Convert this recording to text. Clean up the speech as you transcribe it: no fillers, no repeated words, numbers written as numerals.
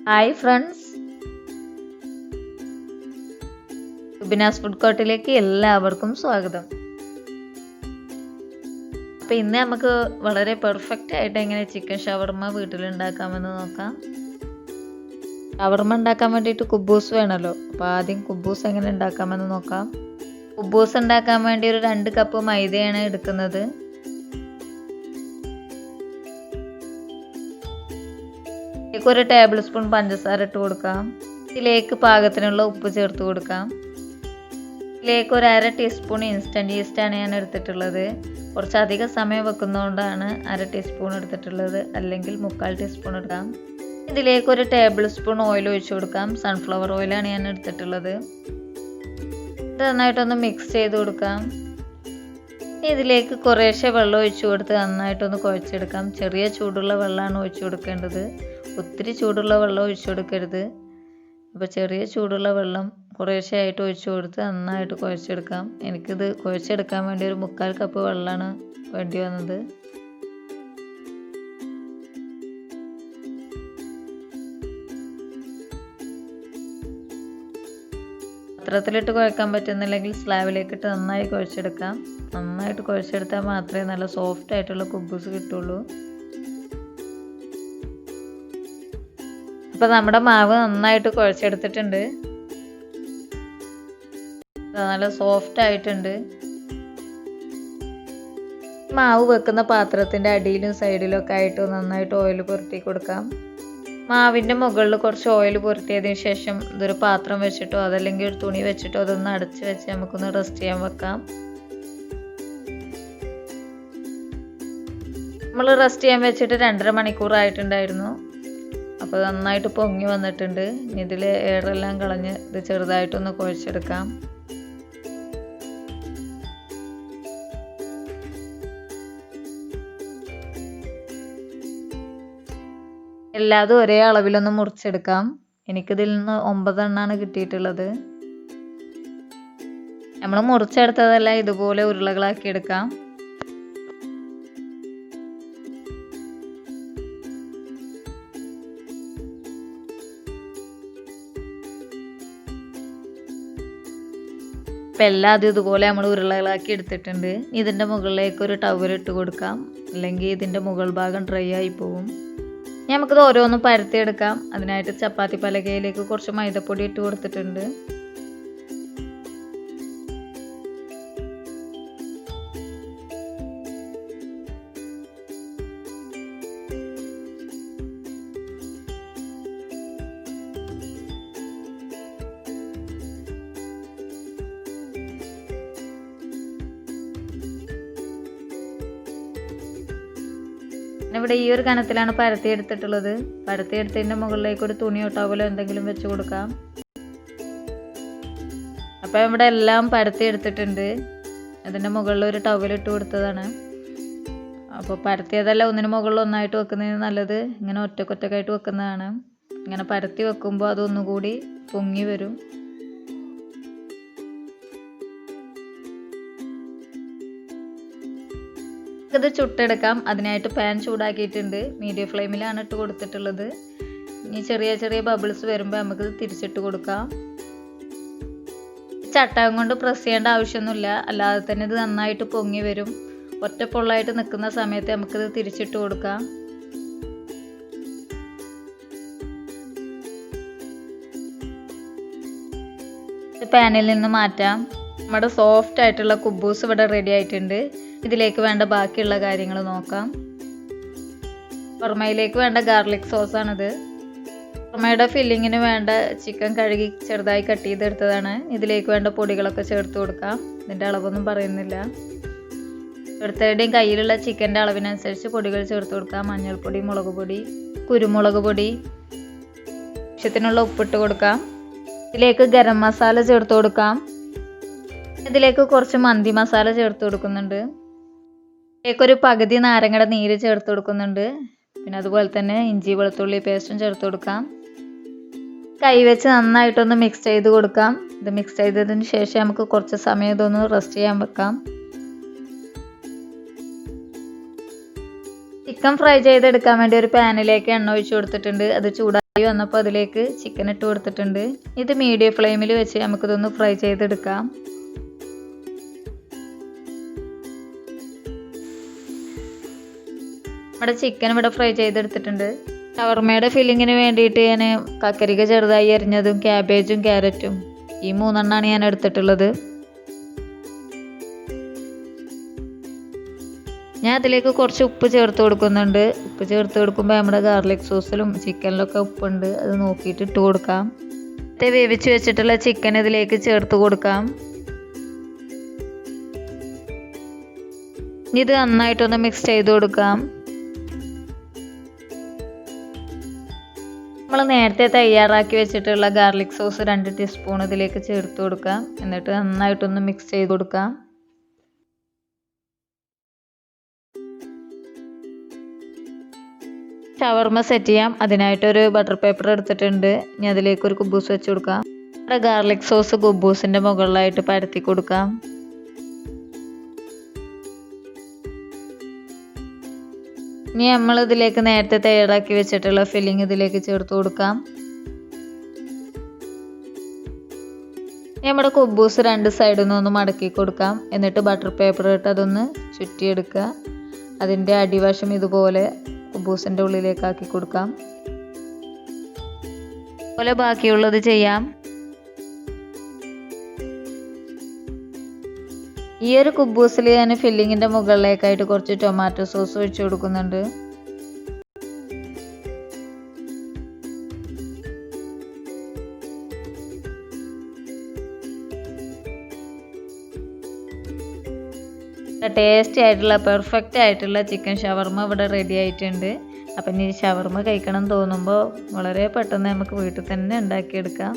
Hi friends, സുബിനാസ് food കോർട്ടിലേക്ക് എല്ലാവർക്കും സ്വാഗതം. അപ്പോൾ ഇന്ന് നമുക്ക് വളരെ പെർഫെക്റ്റ് ആയിട്ട് എങ്ങനെ ചിക്കൻ ഷവർമ വീട്ടിലുണ്ടാക്കാമെന്ന് നോക്കാം. ഷവർമ ഉണ്ടാക്കാൻ വേണ്ടിയിട്ട് കുബൂസ് വേണമല്ലോ. അപ്പോൾ ആദ്യം കുബൂസ് എങ്ങനെ ഉണ്ടാക്കാമെന്ന് നോക്കാം. കുബൂസ് ഉണ്ടാക്കാൻ വേണ്ടി ഒരു 2 കപ്പ് മൈദയാണ് എടുക്കുന്നത്. ഒരു ടേബിൾ സ്പൂൺ പഞ്ചസാര ഇട്ട് കൊടുക്കാം. ഇതിലേക്ക് പാകത്തിനുള്ള ഉപ്പ് ചേർത്ത് കൊടുക്കാം. ഇതിലേക്ക് ഒരു 1/2 ടീസ്പൂൺ ഇൻസ്റ്റൻറ്റ് ഈസ്റ്റാണ് ഞാൻ എടുത്തിട്ടുള്ളത്. കുറച്ചധികം സമയം വെക്കുന്നതുകൊണ്ടാണ് 1/2 ടീസ്പൂൺ എടുത്തിട്ടുള്ളത്, അല്ലെങ്കിൽ 3/4 ടീസ്പൂൺ എടുക്കാം. ഇതിലേക്ക് ഒരു ടേബിൾ സ്പൂൺ ഓയിൽ ഒഴിച്ചു കൊടുക്കാം. സൺഫ്ലവർ ഓയിലാണ് ഞാൻ എടുത്തിട്ടുള്ളത്. ഇത് നന്നായിട്ടൊന്ന് മിക്സ് ചെയ്ത് കൊടുക്കാം. ഇതിലേക്ക് കുറേശ്ശെ വെള്ളം ഒഴിച്ചു കൊടുത്ത് നന്നായിട്ടൊന്ന് കുഴച്ചെടുക്കാം. ചെറിയ ചൂടുള്ള വെള്ളമാണ് ഒഴിച്ചു കൊടുക്കേണ്ടത്, ഒത്തിരി ചൂടുള്ള വെള്ളം ഒഴിച്ചു കൊടുക്കരുത്. അപ്പോൾ ചെറിയ ചൂടുള്ള വെള്ളം കുറേശ്ശെ ആയിട്ട് ഒഴിച്ചു കൊടുത്ത് നന്നായിട്ട് കുഴച്ചെടുക്കാം. എനിക്കിത് കുഴച്ചെടുക്കാൻ വേണ്ടി ഒരു 3/4 കപ്പ് വെള്ളമാണ് വേണ്ടി വന്നത്. പാത്രത്തിലിട്ട് കുഴക്കാൻ പറ്റുന്നില്ലെങ്കിൽ സ്ലാബിലേക്കിട്ട് നന്നായി കുഴച്ചെടുക്കാം. നന്നായിട്ട് കുഴച്ചെടുത്താൽ മാത്രമേ നല്ല സോഫ്റ്റ് ആയിട്ടുള്ള കുബൂസ് കിട്ടുള്ളൂ. അപ്പോൾ നമ്മുടെ മാവ് നന്നായിട്ട് കുഴച്ചെടുത്തിട്ടുണ്ട്. നല്ല സോഫ്റ്റ് ആയിട്ടുണ്ട്. മാവ് വെക്കുന്ന പാത്രത്തിൻ്റെ അടിയിലും സൈഡിലും ഒക്കെ ആയിട്ട് നന്നായിട്ട് ഓയിൽ പുരട്ടി കൊടുക്കാം. മാവിൻ്റെ മുകളിൽ കുറച്ച് ഓയിൽ പുരട്ടിയതിന് ശേഷം ഇതൊരു പാത്രം വെച്ചിട്ടോ അതല്ലെങ്കിൽ ഒരു തുണി വെച്ചിട്ടോ അതൊന്ന് അടച്ച് വെച്ച് നമുക്കൊന്ന് റെസ്റ്റ് ചെയ്യാൻ വെക്കാം. നമ്മൾ റെസ്റ്റ് ചെയ്യാൻ വെച്ചിട്ട് 2.5 മണിക്കൂറായിട്ടുണ്ടായിരുന്നു. അപ്പോൾ നന്നായിട്ട് പൊങ്ങി വന്നിട്ടുണ്ട്. ഇതിൽ എയറെല്ലാം കളഞ്ഞ് ഇത് ചെറുതായിട്ടൊന്ന് കുഴച്ചെടുക്കാം. എല്ലാതും ഒരേ അളവിലൊന്ന് മുറിച്ചെടുക്കാം. എനിക്കിതിൽ നിന്ന് 9 എണ്ണമാണ് കിട്ടിയിട്ടുള്ളത്. നമ്മൾ മുറിച്ചെടുത്തതെല്ലാം ഇതുപോലെ ഉരുളകളാക്കി എടുക്കാം. അപ്പം എല്ലാതും ഇതുപോലെ നമ്മൾ ഉരുളകളാക്കി എടുത്തിട്ടുണ്ട്. ഇതിൻ്റെ മുകളിലേക്ക് ഒരു ടവൽ ഇട്ട് കൊടുക്കാം, അല്ലെങ്കിൽ ഇതിൻ്റെ മുകൾ ഭാഗം ഡ്രൈ ആയി പോകും. നമുക്കിത് ഓരോന്നും പരത്തിയെടുക്കാം. അതിനായിട്ട് ചപ്പാത്തി പലകയിലേക്ക് കുറച്ച് മൈദപ്പൊടി ഇട്ട് കൊടുത്തിട്ടുണ്ട്. ഇവിടെ ഈ ഒരു കനത്തിലാണ് പരത്തിയെടുത്തിട്ടുള്ളത്. പരത്തിയെടുത്തതിൻ്റെ മുകളിലേക്ക് ഒരു തുണിയോ ടവലോ എന്തെങ്കിലും വെച്ച് കൊടുക്കാം. അപ്പോൾ ഇവിടെ എല്ലാം പരത്തിയെടുത്തിട്ടുണ്ട്. അതിൻ്റെ മുകളിൽ ഒരു ടവൽ ഇട്ട് കൊടുത്തതാണ്. അപ്പോൾ പരത്തിയതെല്ലാം ഒന്നിന് മുകളിൽ ഒന്നായിട്ട് വെക്കുന്നതിന് നല്ലത് ഇങ്ങനെ ഒറ്റക്കൊറ്റക്കായിട്ട് വെക്കുന്നതാണ്. ഇങ്ങനെ പരത്തി വെക്കുമ്പോൾ അതൊന്നുകൂടി പൊങ്ങി വരും. ഇത് ചുട്ടെടുക്കാം. അതിനായിട്ട് പാൻ ചൂടാക്കിയിട്ടുണ്ട്. മീഡിയം ഫ്ലെയിമിലാണ് ഇട്ട് കൊടുത്തിട്ടുള്ളത്. ഇനി ചെറിയ ചെറിയ ബബിൾസ് വരുമ്പോൾ നമുക്കിത് തിരിച്ചിട്ട് കൊടുക്കാം. ചട്ടകം കൊണ്ട് പ്രസ് ചെയ്യേണ്ട ആവശ്യമൊന്നുമില്ല, അല്ലാതെ തന്നെ ഇത് നന്നായിട്ട് പൊങ്ങി വരും. ഒറ്റ പൊള്ളായിട്ട് നിൽക്കുന്ന സമയത്ത് നമുക്കിത് തിരിച്ചിട്ട് കൊടുക്കാം. പാനിൽ നിന്ന് മാറ്റാം. നമ്മുടെ സോഫ്റ്റ് ആയിട്ടുള്ള കുബൂസ് ഇവിടെ റെഡി ആയിട്ടുണ്ട്. ഇതിലേക്ക് വേണ്ട ബാക്കിയുള്ള കാര്യങ്ങൾ നോക്കാം. ഷവർമയിലേക്ക് വേണ്ട ഗാർലിക് സോസാണിത്. ഷവർമയുടെ ഫില്ലിങ്ങിന് വേണ്ട ചിക്കൻ കഴുകി ചെറുതായി കട്ട് ചെയ്തെടുത്തതാണ്. ഇതിലേക്ക് വേണ്ട പൊടികളൊക്കെ ചേർത്ത് കൊടുക്കാം. ഇതിൻ്റെ അളവൊന്നും പറയുന്നില്ല. ഓരോരുത്തരുടെയും കയ്യിലുള്ള ചിക്കൻ്റെ അളവിനനുസരിച്ച് പൊടികൾ ചേർത്ത് കൊടുക്കാം. മഞ്ഞൾപ്പൊടി, മുളക് പൊടി, കുരുമുളക് പൊടി, ആവശ്യത്തിനുള്ള ഉപ്പിട്ട് കൊടുക്കാം. ഇതിലേക്ക് ഗരം മസാല ചേർത്ത് കൊടുക്കാം. ഇതിലേക്ക് കുറച്ച് മന്തി മസാല ചേർത്ത് കൊടുക്കുന്നുണ്ട്. ഇതിലേക്കൊരു പകുതി നാരങ്ങയുടെ നീര് ചേർത്ത് കൊടുക്കുന്നുണ്ട്. പിന്നെ അതുപോലെ തന്നെ ഇഞ്ചി വെളുത്തുള്ളി പേസ്റ്റും ചേർത്ത് കൊടുക്കാം. കൈവച്ച് നന്നായിട്ടൊന്ന് മിക്സ് ചെയ്ത് കൊടുക്കാം. ഇത് മിക്സ് ചെയ്തതിന് ശേഷം നമുക്ക് കുറച്ച് സമയം ഇതൊന്ന് റെസ്റ്റ് ചെയ്യാൻ വെക്കാം. ചിക്കൻ ഫ്രൈ ചെയ്തെടുക്കാൻ വേണ്ടി ഒരു പാനിലേക്ക് എണ്ണ ഒഴിച്ചു കൊടുത്തിട്ടുണ്ട്. അത് ചൂടാ വന്നപ്പോൾ അതിലേക്ക് ചിക്കൻ ഇട്ട് കൊടുത്തിട്ടുണ്ട്. ഇത് മീഡിയം ഫ്ലെയിമിൽ വെച്ച് നമുക്കിതൊന്ന് ഫ്രൈ ചെയ്തെടുക്കാം. നമ്മുടെ ചിക്കൻ ഇവിടെ ഫ്രൈ ചെയ്തെടുത്തിട്ടുണ്ട്. ഷവർമയുടെ ഫില്ലിങ്ങിന് വേണ്ടിയിട്ട് ഞാൻ കക്കരിക്ക ചെറുതായി അരിഞ്ഞതും ക്യാബേജും ക്യാരറ്റും ഈ 3 എണ്ണമാണ് ഞാൻ എടുത്തിട്ടുള്ളത്. ഞാൻ അതിലേക്ക് കുറച്ച് ഉപ്പ് ചേർത്ത് കൊടുക്കുന്നുണ്ട്. ഉപ്പ് ചേർത്ത് കൊടുക്കുമ്പോൾ നമ്മുടെ ഗാർലിക് സോസിലും ചിക്കനിലൊക്കെ ഉപ്പുണ്ട്, അത് നോക്കിയിട്ട് ഇട്ട് കൊടുക്കാം. വേവിച്ച് വെച്ചിട്ടുള്ള ചിക്കൻ ഇതിലേക്ക് ചേർത്ത് കൊടുക്കാം. ഇത് നന്നായിട്ടൊന്ന് മിക്സ് ചെയ്ത് കൊടുക്കാം. നമ്മൾ നേരത്തെ തയ്യാറാക്കി വെച്ചിട്ടുള്ള ഗാർലിക് സോസ് 2 ടീസ്പൂൺ ഇതിലേക്ക് ചേർത്ത് കൊടുക്കാം. എന്നിട്ട് നന്നായിട്ടൊന്ന് മിക്സ് ചെയ്ത് കൊടുക്കാം. ഷവർമ സെറ്റ് ചെയ്യാം. അതിനായിട്ടൊരു ബട്ടർ പേപ്പർ എടുത്തിട്ടുണ്ട്. ഇനി അതിലേക്ക് ഒരു കുബൂസ് വെച്ച് കൊടുക്കാം. നമ്മുടെ ഗാർലിക് സോസ് കുബൂസിൻ്റെ മുകളിലായിട്ട് പരത്തി കൊടുക്കാം. ഇനി നമ്മൾ ഇതിലേക്ക് നേരത്തെ തയ്യാറാക്കി വെച്ചിട്ടുള്ള ഫില്ലിങ് ഇതിലേക്ക് ചേർത്ത് കൊടുക്കാം. നമ്മുടെ കുബൂസ് 2 സൈഡിൽ നിന്നൊന്ന് മടക്കി കൊടുക്കാം. എന്നിട്ട് ബട്ടർ പേപ്പർ ഇട്ട് അതൊന്ന് ചുറ്റിയെടുക്കുക. അതിൻ്റെ അടിവശം ഇതുപോലെ കുബൂസിൻ്റെ ഉള്ളിലേക്ക് ആക്കി കൊടുക്കാം. അതുപോലെ ബാക്കിയുള്ളത് ചെയ്യാം. ഈ ഒരു കുബൂസിൽ ഞാൻ ഫില്ലിങ്ങിൻ്റെ മുകളിലേക്കായിട്ട് കുറച്ച് ടൊമാറ്റോ സോസ് ഒഴിച്ചു കൊടുക്കുന്നുണ്ട്. ടേസ്റ്റി ആയിട്ടുള്ള പെർഫെക്റ്റ് ആയിട്ടുള്ള ചിക്കൻ ഷവർമ ഇവിടെ റെഡി ആയിട്ടുണ്ട്. അപ്പം ഈ ഷവർമ കഴിക്കണം തോന്നുമ്പോൾ വളരെ പെട്ടെന്ന് നമുക്ക് വീട്ടിൽ തന്നെ ഉണ്ടാക്കിയെടുക്കാം.